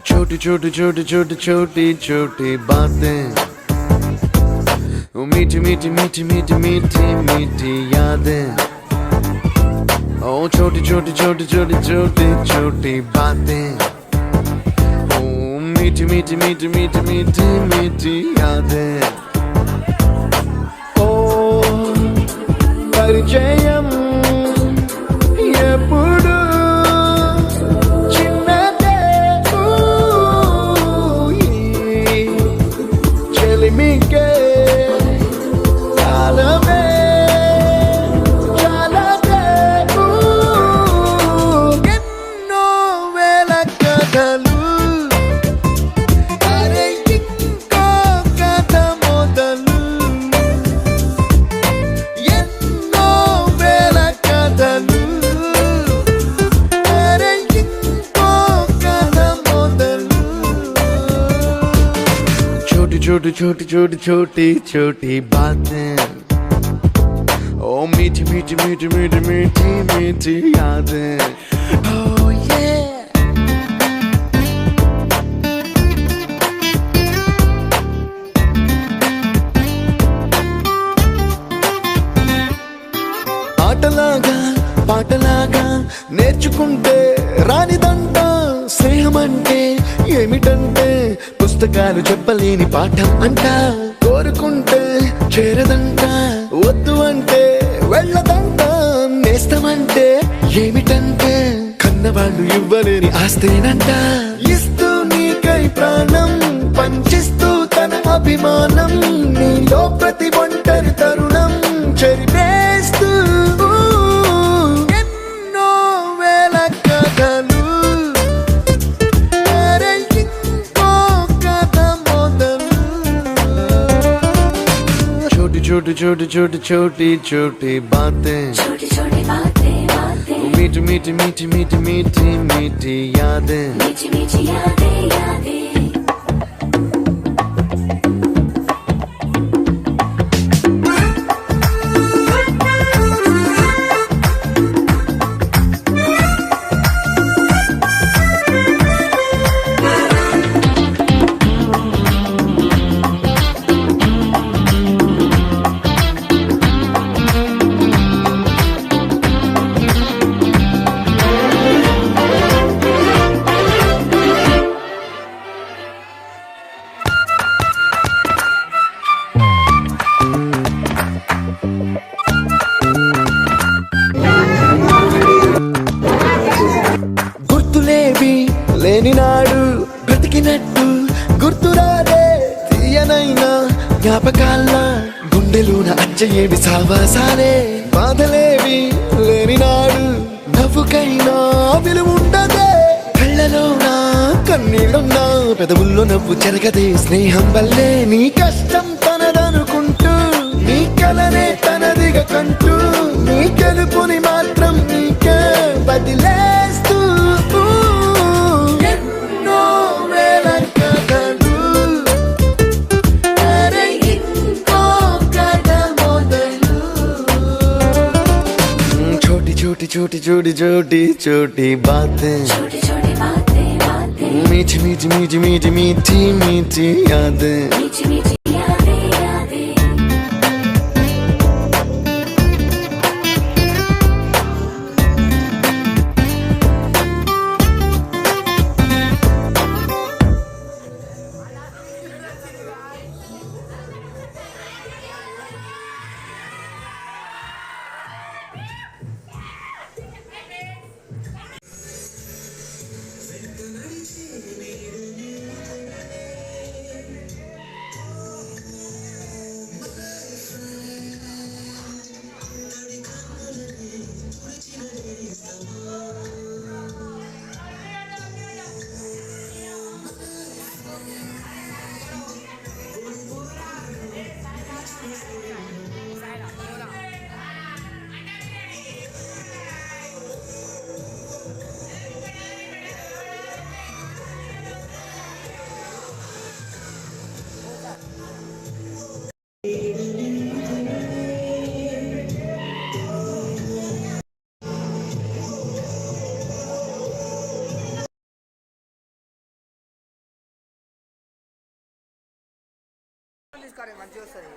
छोटी छोटी छोटी छोटी छोटी छोटी बातें, वो मीठी मीठी मीठी मीठी मीठी मीठी यादें। ओ छोटी छोटी छोटी छोटी छोटी छोटी बातें, ओ मीठी मीठी मीठी मीठी मीठी मीठी यादें। ओ परिचయం ఎప్పుడు छोटी छोटी छोटी छोटी छोटी बातें, ओ मीठी मीठी मीठी मीठी मीठी मीठी यादें। Oh yeah. ఆటలాగా పాటలాగా నేర్చుకుంటే రానిదంట స్నేహం అంటే ఏమిటంటే పుస్తకాలు చెప్పలేని పాఠం అంట, కోరుకుంటే చేరదంట, వద్దు అంటే వెళ్ళదంట, నేస్తమంటే ఏమిటంటే కన్నవాళ్ళు ఇవ్వలేని ఆస్తేనంట, ఇస్తూ నీకై ప్రాణం పంచిస్తూ తన అభిమానం, నీలో ప్రతి ఒంటరి తరుణం చెరిపేస్తూ ఎన్నో వేల కథలు छोटी छोटी छोटी छोटी छोटी बातें, छोटी छोटी बातें बातें, मीठी मीठी मीठी मीठी मीठी मीठी यादें, मीठी मीठी यादें यादें। లేని నాడు బ్రతికినట్టు గుర్తురాదే తీయనైనా జ్ఞాపకాల గుండెలోన అచ్చయేవి సావాసాలే, బాధలేవి లేని నాడు నవ్వుకైనా విలువుండదే, కళ్ళలోన కన్నీళ్ళున్నా పెదవుల్లో నవ్వు చెరగదే, స్నేహం వల్లే నీ కష్టం తనదనుకుంటూ నీ కలనే తనదిగా కంటూ నీ గెలుపుని మాత్రం నీకే బదిలేస్తూ छोटी छोटी छोटी छोटी बातें, छोटी छोटी बातें बातें, मीठी मीठी मीठी मीठी मीठी मीठी यादें, मीठी मीठी यादें यादें। తీసుకోండి మంచిగా వస్తుంది